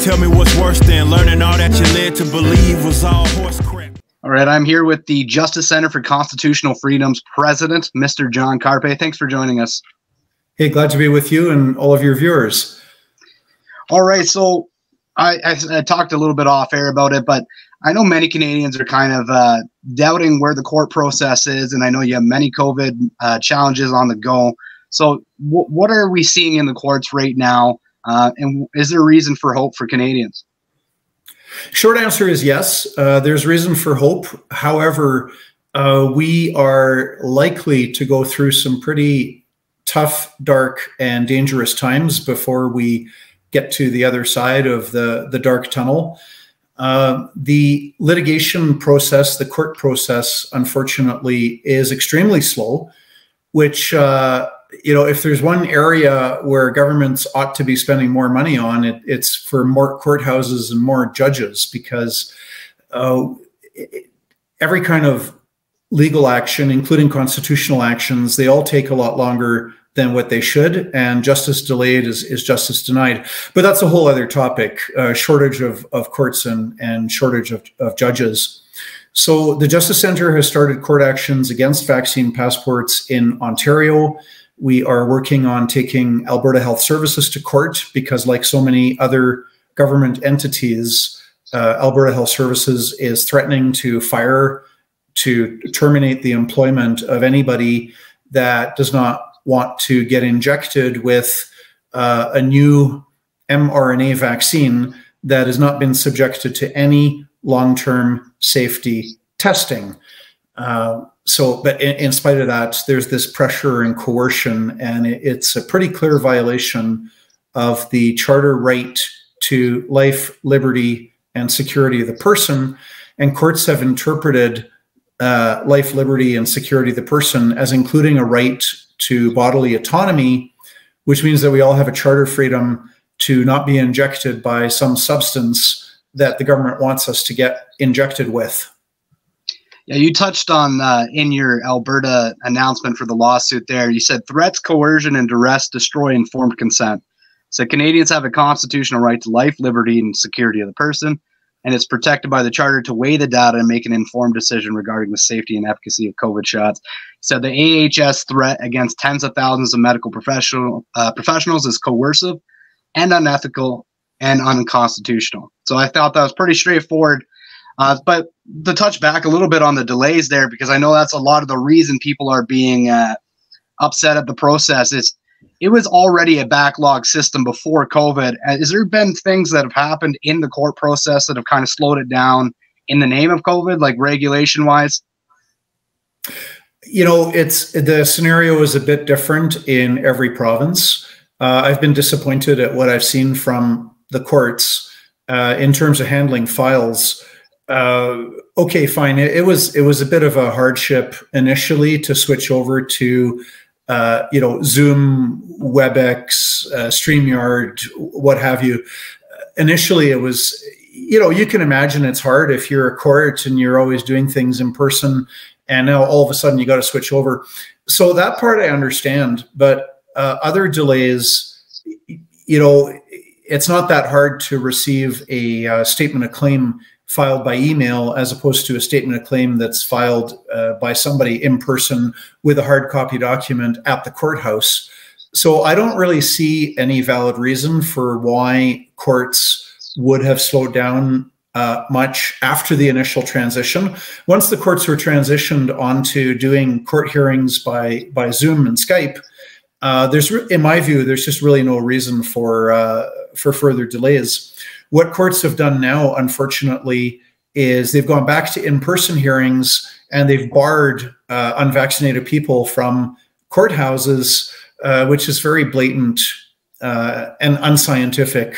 Tell me what's worse than learning all that you led to believe was all horse crap. All right, I'm here with the Justice Center for Constitutional Freedom's president, Mr. John Carpay. Thanks for joining us. Hey, glad to be with you and all of your viewers. All right, so I talked a little bit off air about it, but I know many Canadians are kind of doubting where the court process is, and I know you have many COVID challenges on the go. So what are we seeing in the courts right now, and is there a reason for hope for Canadians? Short answer is yes. There's reason for hope. However, we are likely to go through some pretty tough, dark, and dangerous times before we get to the other side of the dark tunnel. The litigation process, the court process, unfortunately, is extremely slow, which, if there's one area where governments ought to be spending more money on, it's for more courthouses and more judges, because every kind of legal action, including constitutional actions, they all take a lot longer than what they should, and justice delayed is justice denied. But that's a whole other topic, shortage of courts and shortage of judges. So the Justice Centre has started court actions against vaccine passports in Ontario. We are working on taking Alberta Health Services to court because, like so many other government entities, Alberta Health Services is threatening to terminate the employment of anybody that does not want to get injected with a new mRNA vaccine that has not been subjected to any long-term safety testing. But in spite of that, there's this pressure and coercion, and it's a pretty clear violation of the charter right to life, liberty, and security of the person. And courts have interpreted life, liberty, and security of the person as including a right to bodily autonomy, which means that we all have a charter freedom to not be injected by some substance that the government wants us to get injected with. Yeah, you touched on in your Alberta announcement for the lawsuit there, you said threats, coercion, and duress destroy informed consent. So Canadians have a constitutional right to life, liberty, and security of the person, and it's protected by the charter to weigh the data and make an informed decision regarding the safety and efficacy of COVID shots. So the AHS threat against tens of thousands of medical professionals is coercive and unethical and unconstitutional. So I thought that was pretty straightforward. But to touch back a little bit on the delays there, because I know that's a lot of the reason people are being upset at the process, is it was already a backlog system before COVID. Has there been things that have happened in the court process that have kind of slowed it down in the name of COVID, like regulation-wise? The scenario is a bit different in every province. I've been disappointed at what I've seen from the courts in terms of handling files. Okay, fine. It was a bit of a hardship initially to switch over to Zoom, WebEx, StreamYard, what have you. Initially, it was, you can imagine it's hard if you're a court and you're always doing things in person, and now all of a sudden you got to switch over. So that part I understand, but other delays, it's not that hard to receive a statement of claim filed by email as opposed to a statement of claim that's filed by somebody in person with a hard copy document at the courthouse. So I don't really see any valid reason for why courts would have slowed down much after the initial transition. Once the courts were transitioned onto doing court hearings by Zoom and Skype, in my view, there's just really no reason for further delays. What courts have done now, unfortunately, is they've gone back to in-person hearings and they've barred unvaccinated people from courthouses, which is very blatant and unscientific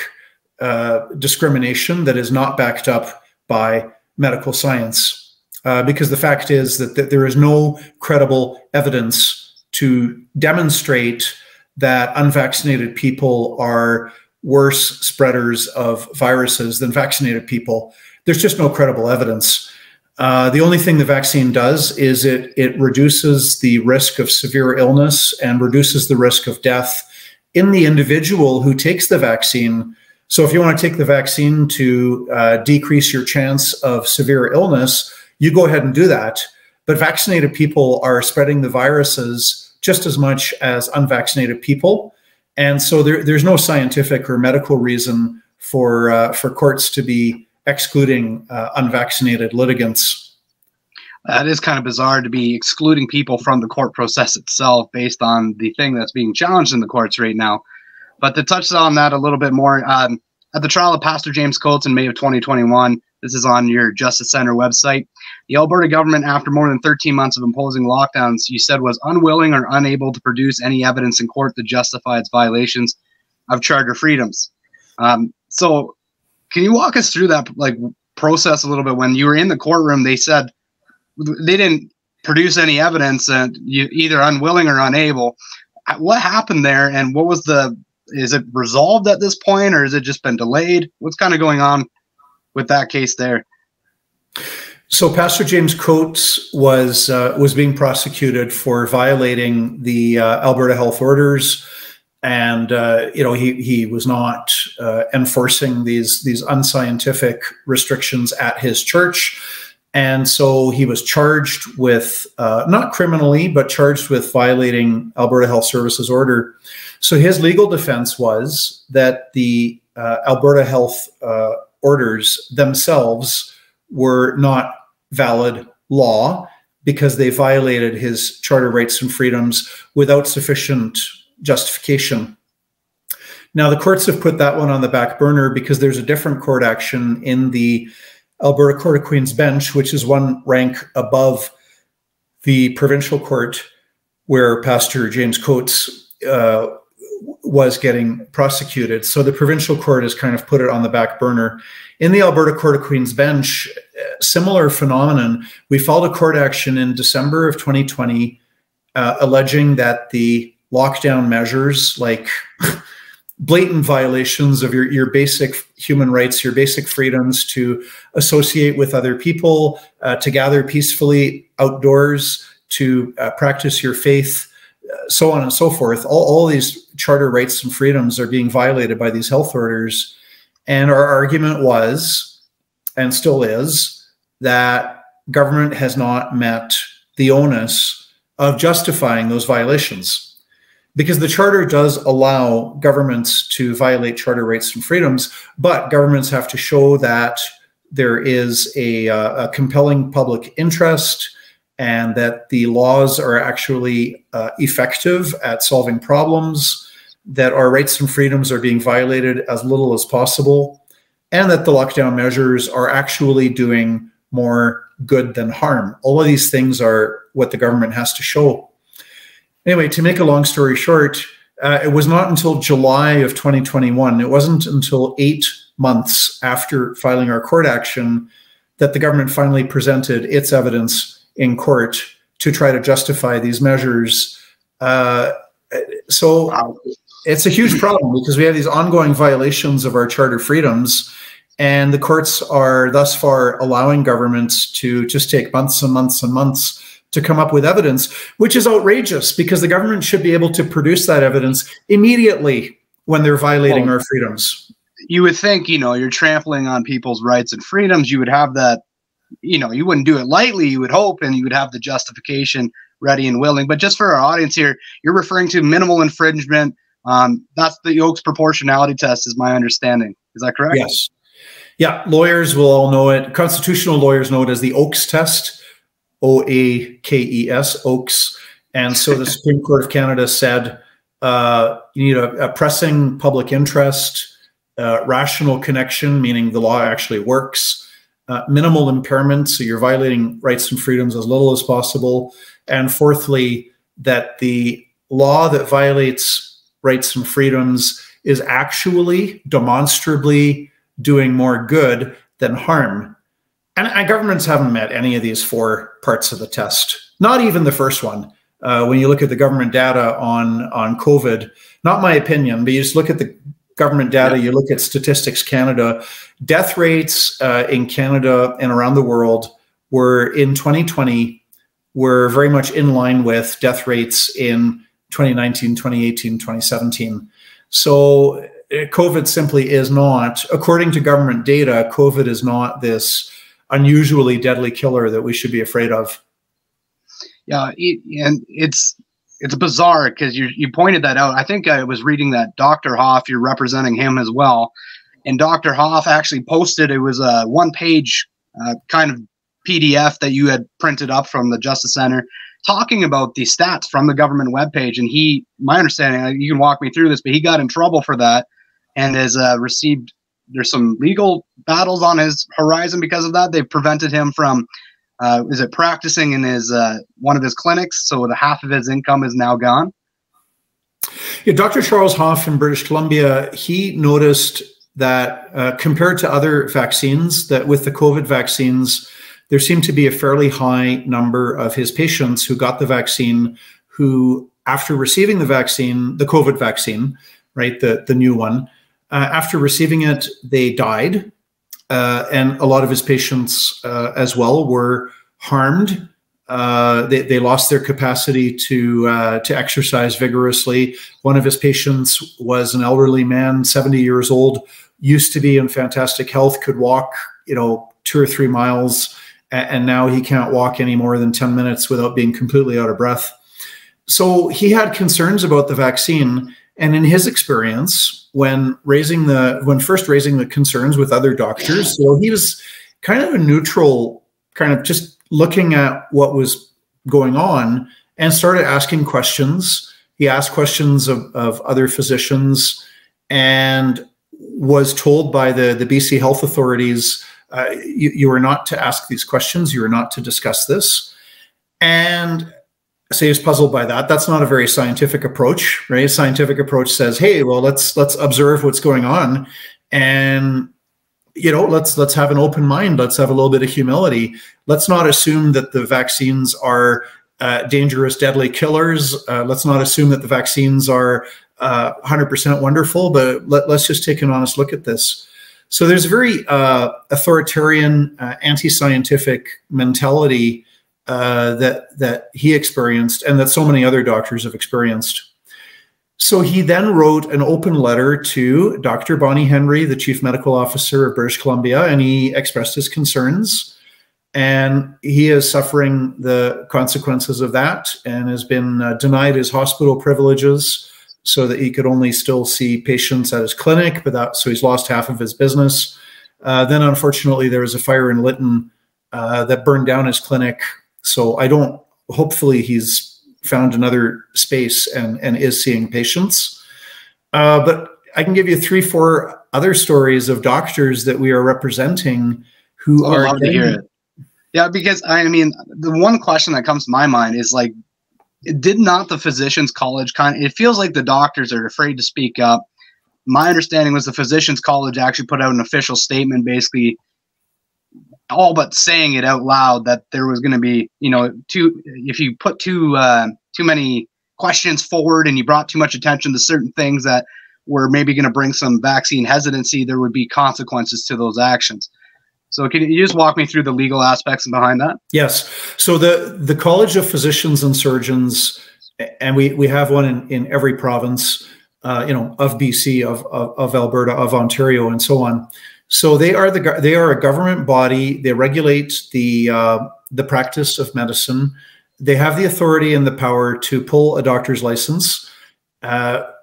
discrimination that is not backed up by medical science. Because the fact is that there is no credible evidence to demonstrate that unvaccinated people are worse spreaders of viruses than vaccinated people. There's just no credible evidence. The only thing the vaccine does is it reduces the risk of severe illness and reduces the risk of death in the individual who takes the vaccine, So if you want to take the vaccine to decrease your chance of severe illness, you go ahead and do that. But vaccinated people are spreading the viruses just as much as unvaccinated people. And so there's no scientific or medical reason for courts to be excluding unvaccinated litigants. That is kind of bizarre to be excluding people from the court process itself based on the thing that's being challenged in the courts right now. But to touch on that a little bit more, at the trial of Pastor James Coates in May of 2021, this is on your Justice Center website, the Alberta government, after more than 13 months of imposing lockdowns, you said was unwilling or unable to produce any evidence in court to justify its violations of charter freedoms. So can you walk us through that process a little bit? When you were in the courtroom, they said they didn't produce any evidence, and you either unwilling or unable. What happened there, and what was is it resolved at this point, or has it just been delayed? What's kind of going on with that case there? So Pastor James Coates was being prosecuted for violating the Alberta health orders, and he was not enforcing these unscientific restrictions at his church, and so he was charged with not criminally, but charged with violating Alberta Health Services order. So his legal defense was that the Alberta health orders themselves were not valid law because they violated his charter rights and freedoms without sufficient justification. Now, the courts have put that one on the back burner because there's a different court action in the Alberta Court of Queen's Bench, which is one rank above the provincial court where Pastor James Coates was getting prosecuted. So the provincial court has kind of put it on the back burner. In the Alberta Court of Queen's Bench, similar phenomenon. We filed a court action in December of 2020 alleging that the lockdown measures, like blatant violations of your basic human rights, your basic freedoms to associate with other people, to gather peacefully outdoors, to practice your faith, so on and so forth. All these charter rights and freedoms are being violated by these health orders. And our argument was, and still is, that government has not met the onus of justifying those violations. Because the charter does allow governments to violate charter rights and freedoms, but governments have to show that there is a compelling public interest and that the laws are actually effective at solving problems, that our rights and freedoms are being violated as little as possible, and that the lockdown measures are actually doing more good than harm. All of these things are what the government has to show. Anyway, to make a long story short, it was not until July of 2021, it wasn't until 8 months after filing our court action that the government finally presented its evidence in court to try to justify these measures. So it's a huge problem because we have these ongoing violations of our charter freedoms, and the courts are thus far allowing governments to just take months and months and months to come up with evidence, which is outrageous because the government should be able to produce that evidence immediately when they're violating our freedoms. You would think, you're trampling on people's rights and freedoms. You would have that, you wouldn't do it lightly, you would hope, and you would have the justification ready and willing. But just for our audience here, you're referring to minimal infringement. That's the Oakes proportionality test, is my understanding. Is that correct? Yes. Yeah, lawyers will all know it. Constitutional lawyers know it as the Oakes test, O-A-K-E-S, Oakes. And so the Supreme Court of Canada said you need a pressing public interest, rational connection, meaning the law actually works, minimal impairment, so you're violating rights and freedoms as little as possible, and fourthly, that the law that violates rights and freedoms is actually demonstrably doing more good than harm. And governments haven't met any of these four parts of the test, not even the first one. When you look at the government data on COVID, not my opinion, but you just look at the government data, you look at Statistics Canada, death rates in Canada and around the world were in 2020 were very much in line with death rates in 2019, 2018, 2017. So COVID simply is not, according to government data, COVID is not this unusually deadly killer that we should be afraid of. Yeah, and it's bizarre because you pointed that out. I think I was reading that Dr. Hoffe, you're representing him as well, and Dr. Hoffe actually posted, it was a one-page kind of PDF that you had printed up from the Justice Center, talking about the stats from the government webpage. And he, my understanding, you can walk me through this, but he got in trouble for that and has received, there's some legal battles on his horizon because of that. They've prevented him from, practicing in his one of his clinics, so the half of his income is now gone. Yeah, Dr. Charles Hoffe in British Columbia, he noticed that compared to other vaccines, that with the COVID vaccines, there seemed to be a fairly high number of his patients who got the vaccine, who, after receiving the vaccine, the COVID vaccine, right, the new one, after receiving it, they died. And a lot of his patients as well were harmed. They lost their capacity to exercise vigorously. One of his patients was an elderly man, 70 years old, used to be in fantastic health, could walk, 2 or 3 miles, and now he can't walk any more than 10 minutes without being completely out of breath. So he had concerns about the vaccine. And in his experience, when first raising the concerns with other doctors, so he was kind of a neutral, kind of just looking at what was going on and started asking questions. He asked questions of other physicians and was told by the BC health authorities, you are not to ask these questions, you are not to discuss this. And so he was puzzled by that. That's not a very scientific approach, right? A scientific approach says, hey, well, let's observe what's going on, and let's have an open mind. Let's have a little bit of humility. Let's not assume that the vaccines are dangerous, deadly killers. Let's not assume that the vaccines are 100% wonderful, but let's just take an honest look at this. So there's a very authoritarian, anti-scientific mentality that he experienced and that so many other doctors have experienced. So he then wrote an open letter to Dr. Bonnie Henry, the Chief Medical Officer of British Columbia, and he expressed his concerns. And he is suffering the consequences of that and has been denied his hospital privileges so that he could only still see patients at his clinic, so he's lost half of his business. Then unfortunately there was a fire in Lytton that burned down his clinic. So hopefully he's found another space and is seeing patients. But I can give you 3-4 other stories of doctors that we are representing who are— I'd love to hear it. Yeah, because the one question that comes to my mind is, like, did not the Physicians College it feels like the doctors are afraid to speak up. My understanding was the Physicians College actually put out an official statement, basically all but saying it out loud, that there was going to be, if you put too many questions forward and you brought too much attention to certain things that were maybe going to bring some vaccine hesitancy, there would be consequences to those actions. So can you just walk me through the legal aspects behind that? Yes. So the College of Physicians and Surgeons, and we have one in every province, of BC, of Alberta, of Ontario, and so on. So they are a government body. They regulate the practice of medicine. They have the authority and the power to pull a doctor's license,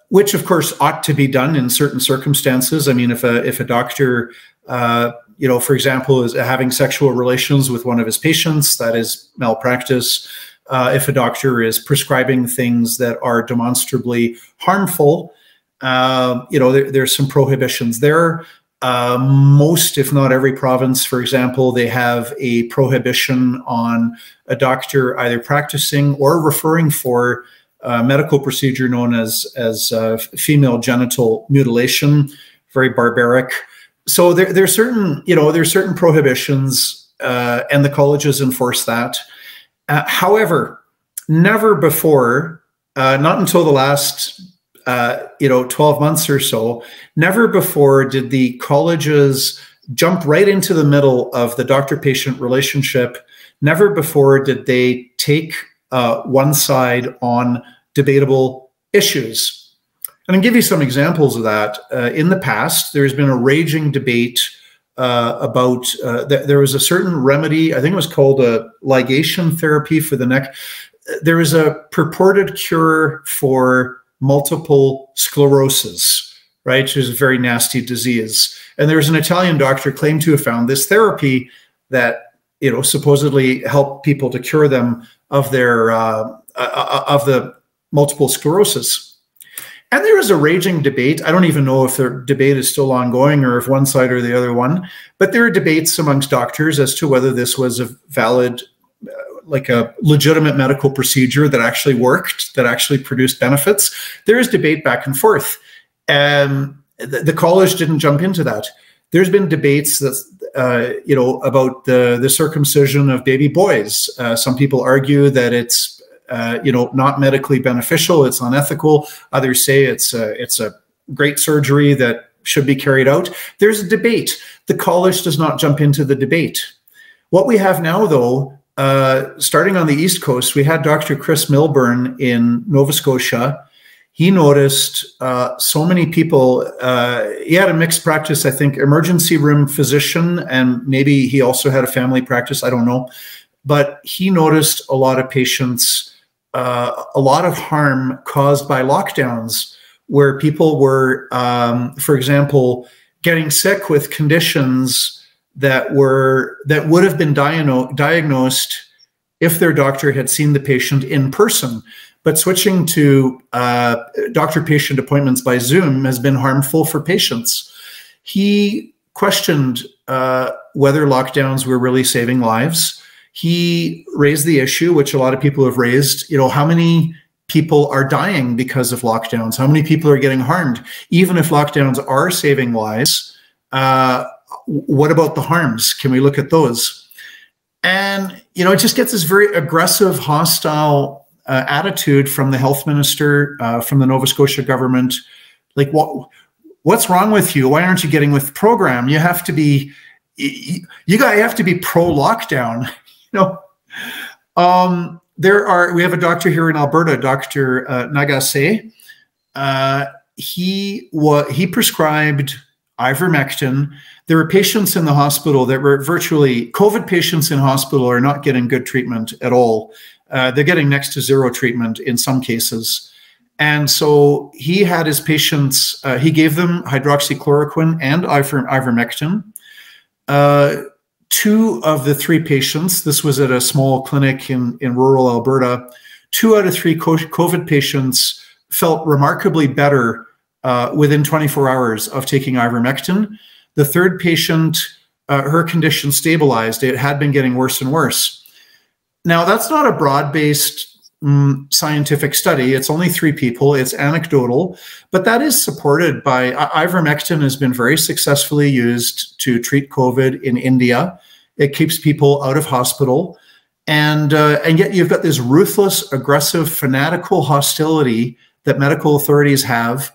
which of course ought to be done in certain circumstances. I mean, if a doctor, for example, is having sexual relations with one of his patients, that is malpractice. If a doctor is prescribing things that are demonstrably harmful, there's some prohibitions there. Most, if not every province, for example, they have a prohibition on a doctor either practicing or referring for a medical procedure known as female genital mutilation, very barbaric. So there's certain prohibitions, and the colleges enforce that. However, never before, not until the last 12 months or so, never before did the colleges jump right into the middle of the doctor-patient relationship. Never before did they take one side on debatable issues. And I'll give you some examples of that. In the past, there's been a raging debate about, there was a certain remedy, I think it was called a ligation therapy for the neck. There is a purported cure for multiple sclerosis, right, which is a very nasty disease. And there's an Italian doctor claimed to have found this therapy that, you know, supposedly helped people to cure them of their of the multiple sclerosis. And there is a raging debate. I don't even know if the debate is still ongoing or if one side or the other one, but there are debates amongst doctors as to whether this was a valid, like a legitimate medical procedure that actually worked, that actually produced benefits. There is debate back and forth. The college didn't jump into that. There's been debates that, you know, about the circumcision of baby boys. Some people argue that it's you know, not medically beneficial, it's unethical. Others say it's a great surgery that should be carried out. There's a debate. The college does not jump into the debate. What we have now, though, starting on the East Coast, we had Dr. Chris Milburn in Nova Scotia. He noticed so many people, he had a mixed practice, I think, emergency room physician, and maybe he also had a family practice, I don't know. But he noticed a lot of patients, a lot of harm caused by lockdowns, where people were, for example, getting sick with conditions that would have been diagnosed if their doctor had seen the patient in person. But switching to doctor-patient appointments by Zoom has been harmful for patients. He questioned whether lockdowns were really saving lives. He raised the issue, which a lot of people have raised, you know, how many people are dying because of lockdowns? How many people are getting harmed? Even if lockdowns are saving lives, what about the harms? Can we look at those? And, you know, it just gets this very aggressive, hostile attitude from the health minister, from the Nova Scotia government. Like, what's wrong with you? Why aren't you getting with the program? You have to be, you have to be pro-lockdown. You know, we have a doctor here in Alberta, Dr. Nagase. He prescribed ivermectin. There were patients in the hospital that were virtually, COVID patients in hospital are not getting good treatment at all. They're getting next to zero treatment in some cases. And so he had his patients, he gave them hydroxychloroquine and ivermectin. Two of the three patients, this was at a small clinic in rural Alberta, 2 out of 3 COVID patients felt remarkably better within 24 hours of taking ivermectin. The third patient, her condition stabilized. It had been getting worse and worse. Now, that's not a broad-based scientific study. It's only 3 people. It's anecdotal, but that is supported by ivermectin has been very successfully used to treat COVID in India. It keeps people out of hospital. And yet you've got this ruthless, aggressive, fanatical hostility that medical authorities have.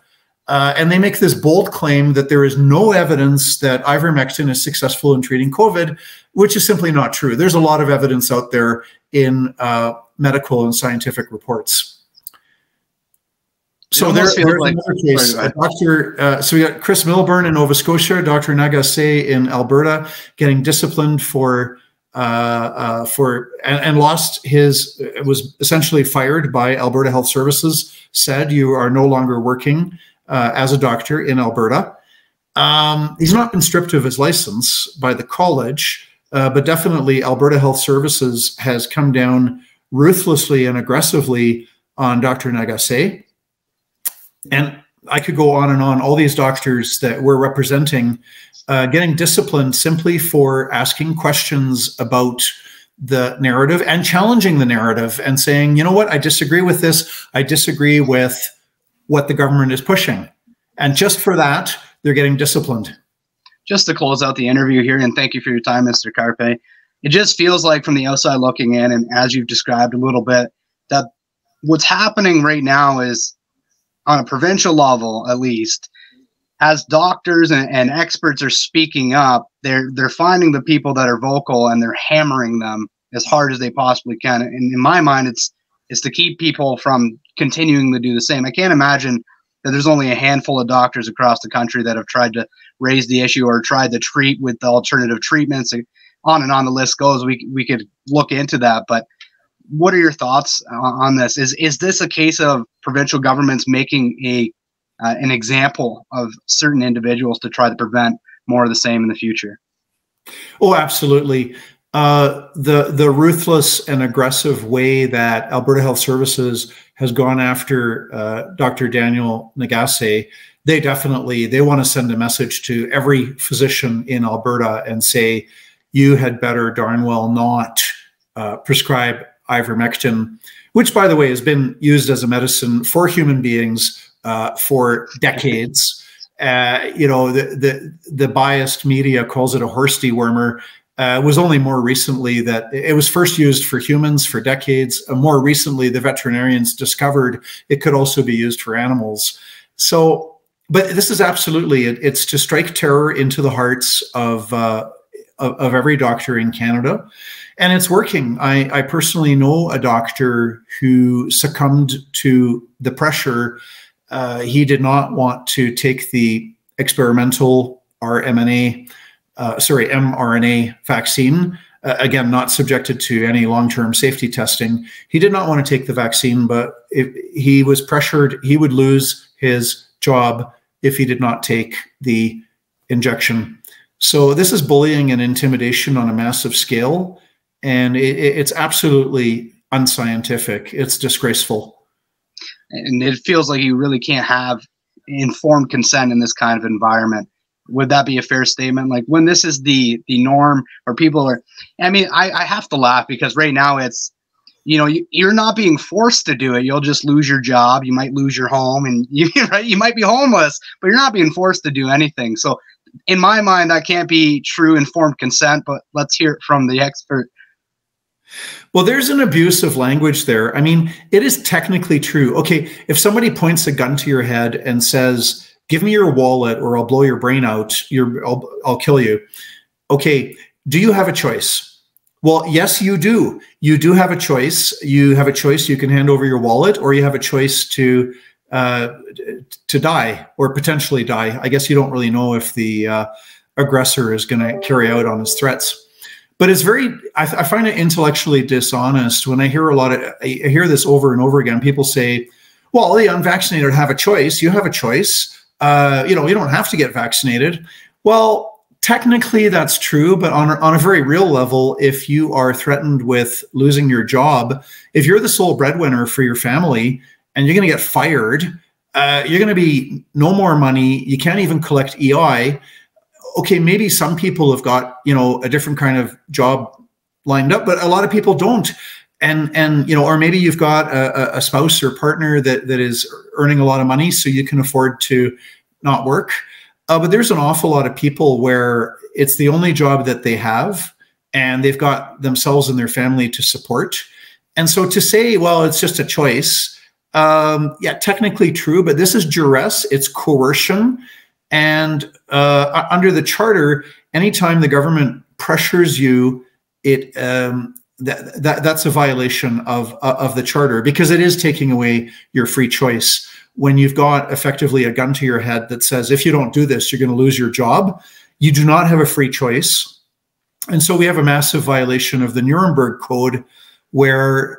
And they make this bold claim that there is no evidence that ivermectin is successful in treating COVID, which is simply not true. There's a lot of evidence out there in medical and scientific reports. So there's like another case. So we got Chris Milburn in Nova Scotia, Dr. Nagase in Alberta, getting disciplined for and lost his, was essentially fired by Alberta Health Services, said you are no longer working as a doctor in Alberta. He's not been stripped of his license by the college, but definitely Alberta Health Services has come down ruthlessly and aggressively on Dr. Nagase. And I could go on and on, all these doctors that we're representing getting disciplined simply for asking questions about the narrative and challenging the narrative and saying, you know what, I disagree with this. I disagree with what the government is pushing. And just for that, they're getting disciplined. Just to close out the interview here, and thank you for your time, Mr. Carpay. It just feels like from the outside looking in, and as you've described a little bit, that what's happening right now is, on a provincial level at least, as doctors and experts are speaking up, they're finding the people that are vocal and they're hammering them as hard as they possibly can. And in my mind, it's to keep people from continuing to do the same. I can't imagine that there's only a handful of doctors across the country that have tried to raise the issue or tried to treat with the alternative treatments. On and on the list goes. We could look into that, but what are your thoughts on this? Is this a case of provincial governments making an example of certain individuals to try to prevent more of the same in the future? Oh, absolutely. The ruthless and aggressive way that Alberta Health Services has gone after Dr. Daniel Nagase, they want to send a message to every physician in Alberta and say, you had better darn well not prescribe ivermectin, which, by the way, has been used as a medicine for human beings for decades. The biased media calls it a horse dewormer. It was only more recently that it was first used for humans for decades. More recently, the veterinarians discovered it could also be used for animals. So, but this is absolutely, it's to strike terror into the hearts of every doctor in Canada. And it's working. I personally know a doctor who succumbed to the pressure. He did not want to take the experimental mRNA vaccine, again, not subjected to any long-term safety testing. He did not want to take the vaccine, but if he was pressured, he would lose his job if he did not take the injection. So this is bullying and intimidation on a massive scale, and it's absolutely unscientific. It's disgraceful. And it feels like you really can't have informed consent in this kind of environment. Would that be a fair statement? Like when this is the norm, or people are, I mean, I have to laugh because right now it's, you're not being forced to do it. You'll just lose your job. You might lose your home, and you might be homeless, but you're not being forced to do anything. So in my mind, that can't be true informed consent, but let's hear it from the expert. Well, there's an abuse of language there. I mean, it is technically true. Okay, if somebody points a gun to your head and says, give me your wallet or I'll blow your brain out, I'll kill you. Okay, do you have a choice? Well, yes, you do. You do have a choice. You have a choice. You can hand over your wallet, or you have a choice to die or potentially die. I guess you don't really know if the aggressor is going to carry out on his threats. But it's I find it intellectually dishonest when I hear I hear this over and over again. People say, well, the unvaccinated have a choice. You have a choice. You don't have to get vaccinated. Well, technically that's true, but on a very real level, if you are threatened with losing your job, if you're the sole breadwinner for your family and you're going to get fired, you're going to be no more money. You can't even collect EI. Okay, maybe some people have got, a different kind of job lined up, but a lot of people don't. And or maybe you've got a spouse or partner that is earning a lot of money, so you can afford to not work. But there's an awful lot of people where it's the only job that they have, and they've got themselves and their family to support. And so to say, well, it's just a choice, yeah, technically true, but this is duress, it's coercion. And under the charter, anytime the government pressures you, that's a violation of the charter, because it is taking away your free choice. When you've got effectively a gun to your head that says, if you don't do this, you're going to lose your job, you do not have a free choice. And so we have a massive violation of the Nuremburg Code, where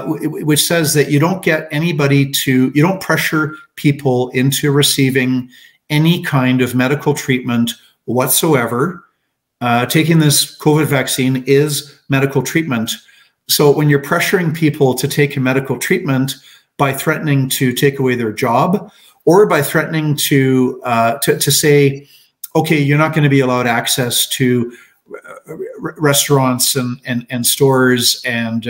which says that you don't pressure people into receiving any kind of medical treatment whatsoever. Taking this COVID vaccine is medical treatment. So when you're pressuring people to take a medical treatment by threatening to take away their job, or by threatening to say, okay, you're not going to be allowed access to restaurants and stores and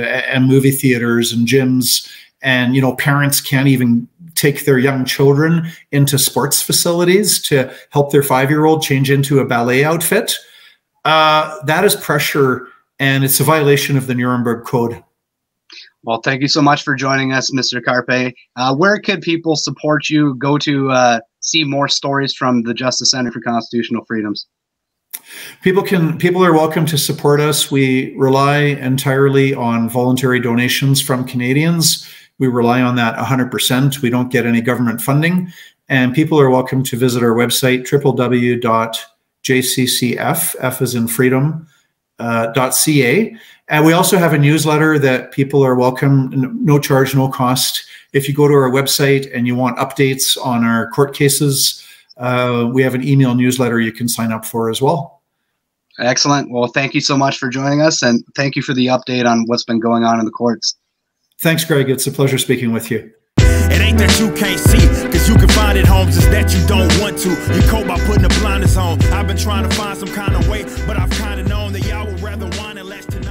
movie theaters and gyms, and parents can't even take their young children into sports facilities to help their 5-year-old change into a ballet outfit. That is pressure, and it's a violation of the Nuremberg Code. Well, thank you so much for joining us, Mr. Carpay. Where could people support you, go to see more stories from the Justice Center for Constitutional Freedoms? People are welcome to support us. We rely entirely on voluntary donations from Canadians. We rely on that 100%. We don't get any government funding. And people are welcome to visit our website, www.jccf, F as in freedom, .ca. And we also have a newsletter that people are welcome, no charge, no cost. If you go to our website and you want updates on our court cases, we have an email newsletter you can sign up for as well. Excellent. Well, thank you so much for joining us, and thank you for the update on what's been going on in the courts. Thanks, Greg. It's a pleasure speaking with you. It ain't that you can't see, cause you can find it, Holmes, it's that you don't want to. You cope by putting the blinders on. I've been trying to find some kind of way, but I've kind of known that y'all would rather whine and less to know.